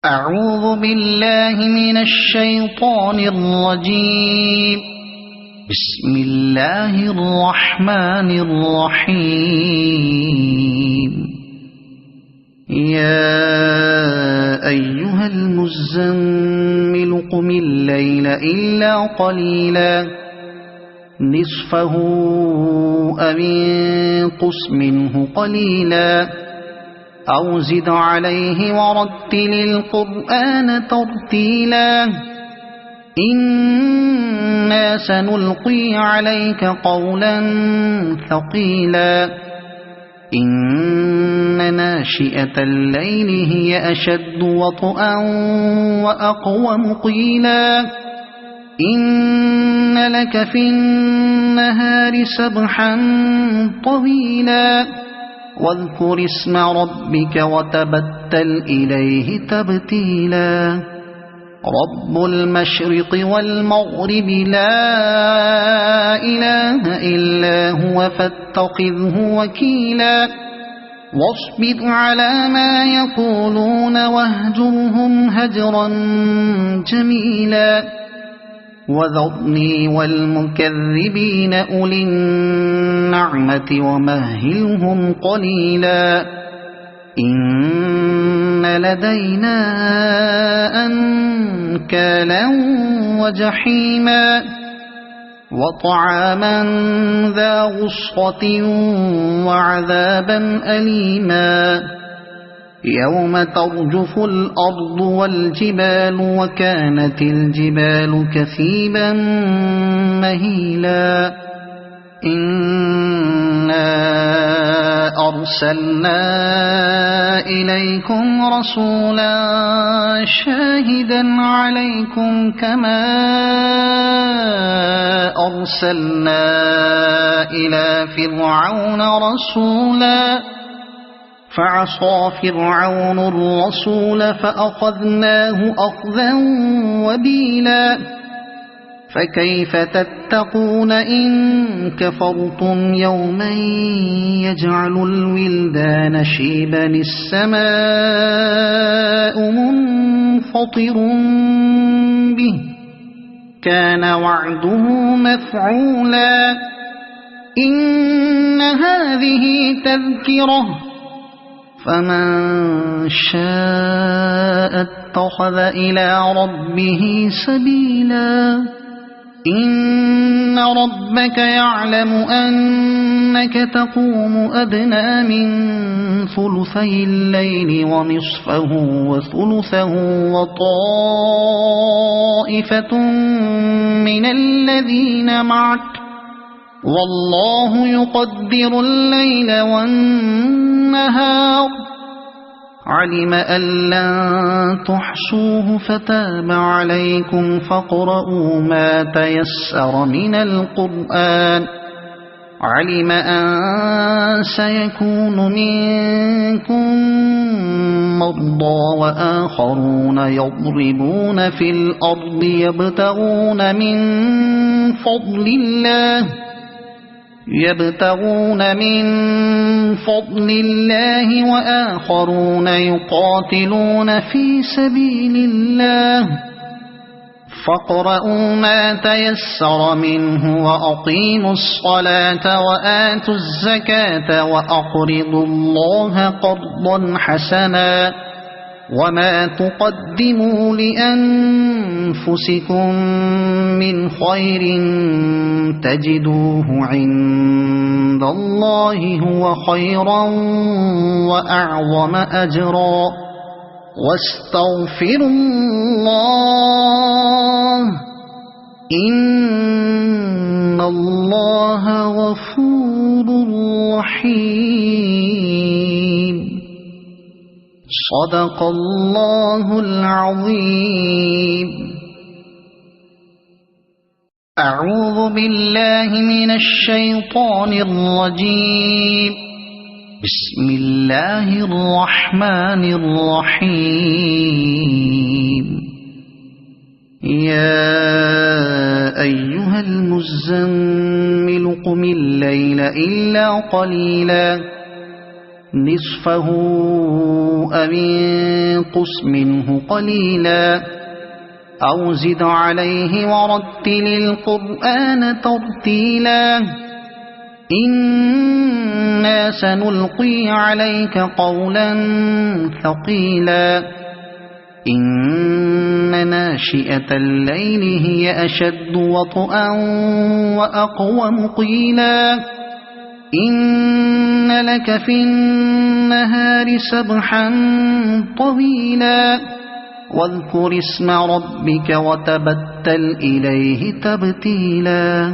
أعوذ بالله من الشيطان الرجيم. بسم الله الرحمن الرحيم. يا أيها المزمل قم الليل إلا قليلا نصفه أو انقص منه قليلا أو زد عليه ورتل القرآن ترتيلا إنا سنلقي عليك قولا ثقيلا إن ناشئة الليل هي أشد وطئا وأقوم قيلا إن لك في النهار سبحا طويلا واذكر اسم ربك وتبتل إليه تبتيلا رب المشرق والمغرب لا إله إلا هو فاتخذه وكيلا واصبر على ما يقولون واهجرهم هجرا جميلا وذرني والمكذبين أولي النعمة ومهلهم قليلا إن لدينا أنكالا وجحيما وطعاما ذا غصة وعذابا أليما يوم ترجف الأرض والجبال وكانت الجبال كثيبا مهيلا إنا أرسلنا إليكم رسولا شاهدا عليكم كما أرسلنا إلى فرعون رسولا فعصى فرعون الرسول فأخذناه أخذا وبيلا فكيف تتقون إن كفرتم يوما يجعل الولدان شيبا السماء منفطر به كان وعده مفعولا إن هذه تذكرة فمن شاء اتخذ إلى ربه سبيلا إن ربك يعلم أنك تقوم أدنى من ثلثي الليل ونصفه وثلثه وطائفة من الذين معك والله يقدر الليل والنهار علم أن لن تحصوه فتاب عليكم فاقرؤوا ما تيسر من القرآن علم أن سيكون منكم مرضى وآخرون يضربون في الأرض يبتغون من فضل الله وآخرون يقاتلون في سبيل الله فاقرؤوا ما تيسر منه وأقيموا الصلاة وآتوا الزكاة وأقرضوا الله قرضا حسنا وما تقدموا لأنفسكم من خير تجدوه عند الله هو خيرا وأعظم أجرا واستغفروا الله إن الله غفور رحيم صدق الله العظيم. أعوذ بالله من الشيطان الرجيم. بسم الله الرحمن الرحيم. يا أيها المزمل قم الليل إلا قليلا نصفه أو انقص منه قليلا أو زد عليه ورتل القرآن ترتيلا إنا سنلقي عليك قولا ثقيلا إن ناشئة الليل هي أشد وطئا وأقوم قيلا إن لك في النهار سبحا طويلا واذكر اسم ربك وتبتل إليه تبتيلا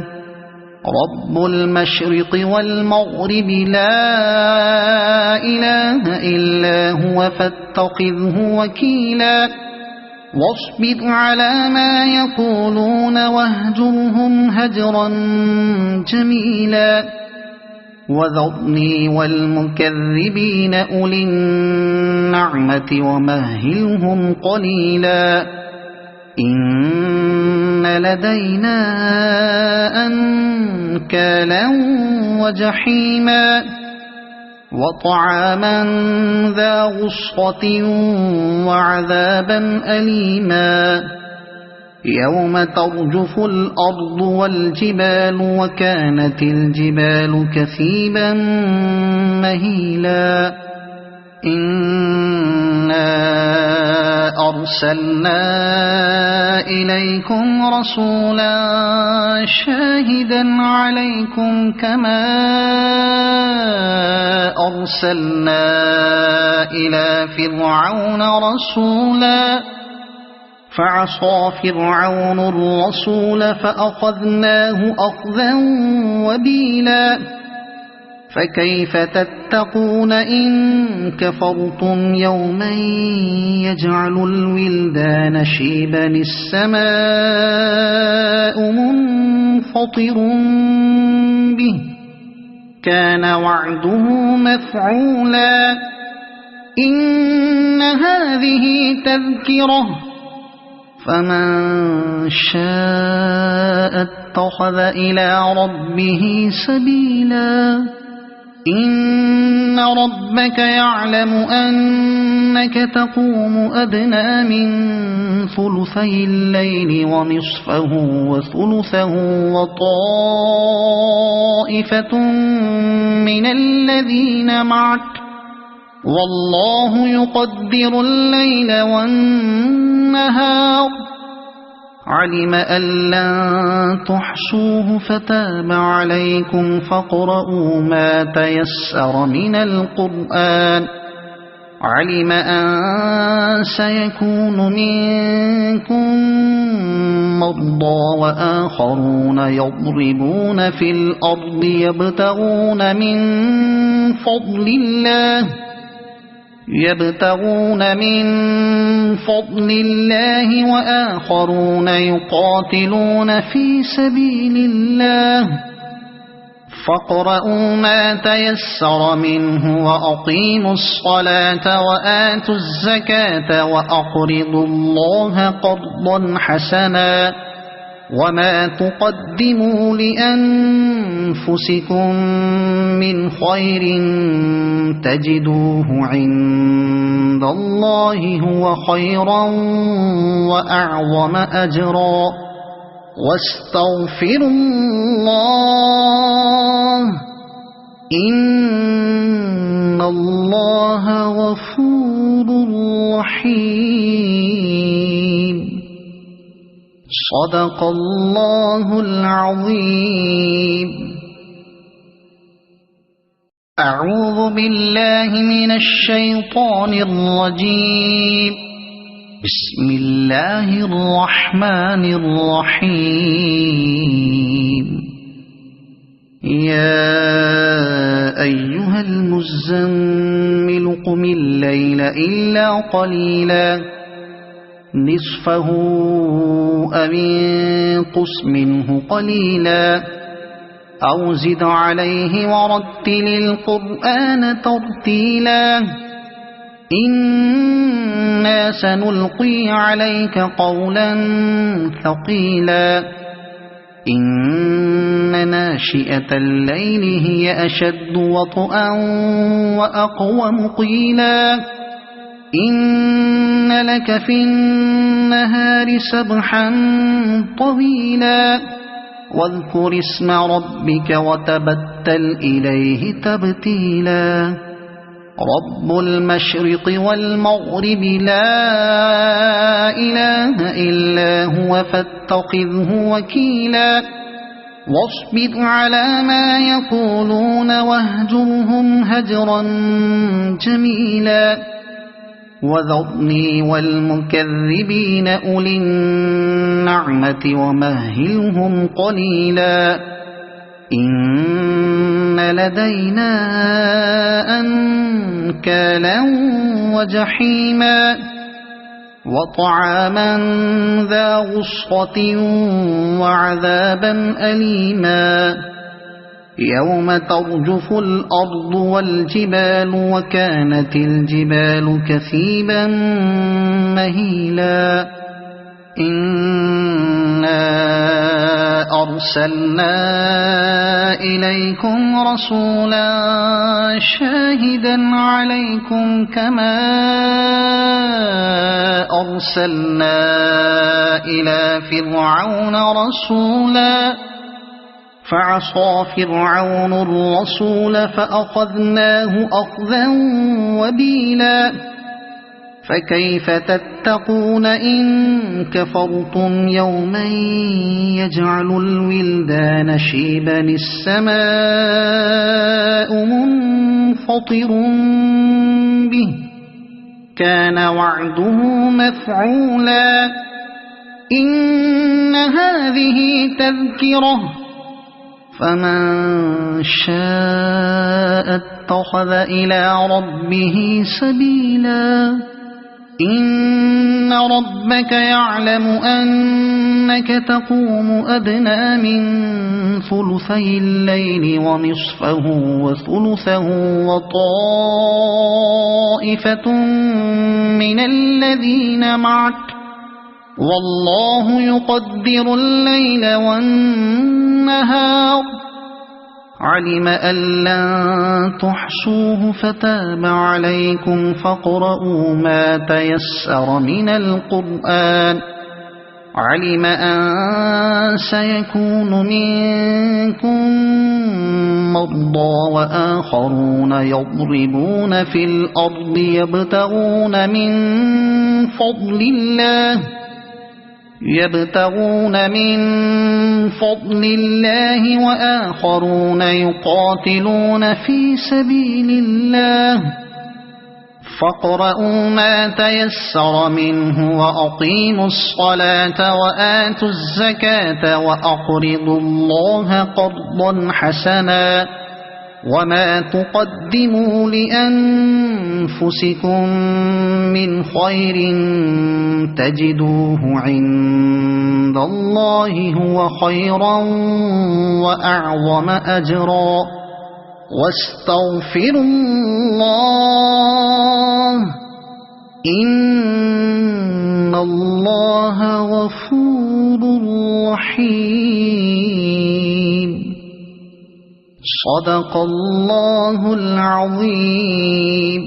رب المشرق والمغرب لا إله إلا هو فاتخذه وكيلا واصبر على ما يقولون واهجرهم هجرا جميلا وذرني والمكذبين أولي النعمة ومهلهم قليلا إن لدينا أنكالا وجحيما وطعاما ذا غصة وعذابا أليما يوم ترجف الأرض والجبال وكانت الجبال كثيبا مهيلا إنا أرسلنا إليكم رسولا شاهدا عليكم كما أرسلنا إلى فرعون رسولا فعصى فرعون الرسول فأخذناه أخذا وبيلا فكيف تتقون إن كفرتم يوما يجعل الولدان شيبا السماء منفطر به كان وعده مفعولا إن هذه تذكرة فمن شاء اتخذ إلى ربه سبيلا إن ربك يعلم أنك تقوم أدنى من ثلثي الليل ونصفه وثلثه وطائفة من الذين معك والله يقدر الليل والنهار علم أن لن تحصوه فتاب عليكم فاقرؤوا ما تيسر من القرآن علم أن سيكون منكم مرضى وآخرون يضربون في الأرض يبتغون من فضل الله وآخرون يقاتلون في سبيل الله فاقرؤوا ما تيسر منه وأقيموا الصلاة وآتوا الزكاة وأقرضوا الله قرضا حسنا وما تقدموا لأنفسكم من خير تجدوه عند الله هو خيرا وأعظم أجرا واستغفروا الله إن الله غفور رحيم صدق الله العظيم. أعوذ بالله من الشيطان الرجيم. بسم الله الرحمن الرحيم. يا أيها المزمل قم الليل إلا قليلا نصفه أو انقص منه قليلا أو زد عليه ورتل القرآن ترتيلا إنا سنلقي عليك قولا ثقيلا إن ناشئة الليل هي أشد وطئا وأقوم قيلا إن لك في النهار سبحا طويلا واذكر اسم ربك وتبتل إليه تبتيلا رب المشرق والمغرب لا إله إلا هو فاتخذه وكيلا واصبر على ما يقولون واهجرهم هجرا جميلا وذرني والمكذبين أولي النعمة ومهلهم قليلا إن لدينا أنكالا وجحيما وطعاما ذا غصة وعذابا أليما يوم ترجف الأرض والجبال وكانت الجبال كثيبا مهيلا إنا أرسلنا إليكم رسولا شاهدا عليكم كما أرسلنا إلى فرعون رسولا فعصى فرعون الرسول فأخذناه أخذا وبيلا فكيف تتقون إن كفرتم يوما يجعل الولدان شيبا السماء منفطر به كان وعده مفعولا إن هذه تذكرة فمن شاء اتخذ إلى ربه سبيلا إن ربك يعلم أنك تقوم أدنى من ثلثي الليل ونصفه وثلثه وطائفة من الذين معك والله يقدر الليل والنهار علم أن لن تحصوه فتاب عليكم فاقرؤوا ما تيسر من القرآن علم أن سيكون منكم مرضى وآخرون يضربون في الأرض يبتغون من فضل الله وآخرون يقاتلون في سبيل الله فاقرؤوا ما تيسر منه وأقيموا الصلاة وآتوا الزكاة وأقرضوا الله قرضا حسنا وما تقدموا لأنفسكم من خير تجدوه عند الله هو خيرا وأعظم أجرا واستغفروا الله إن الله غفور رحيم صدق الله العظيم.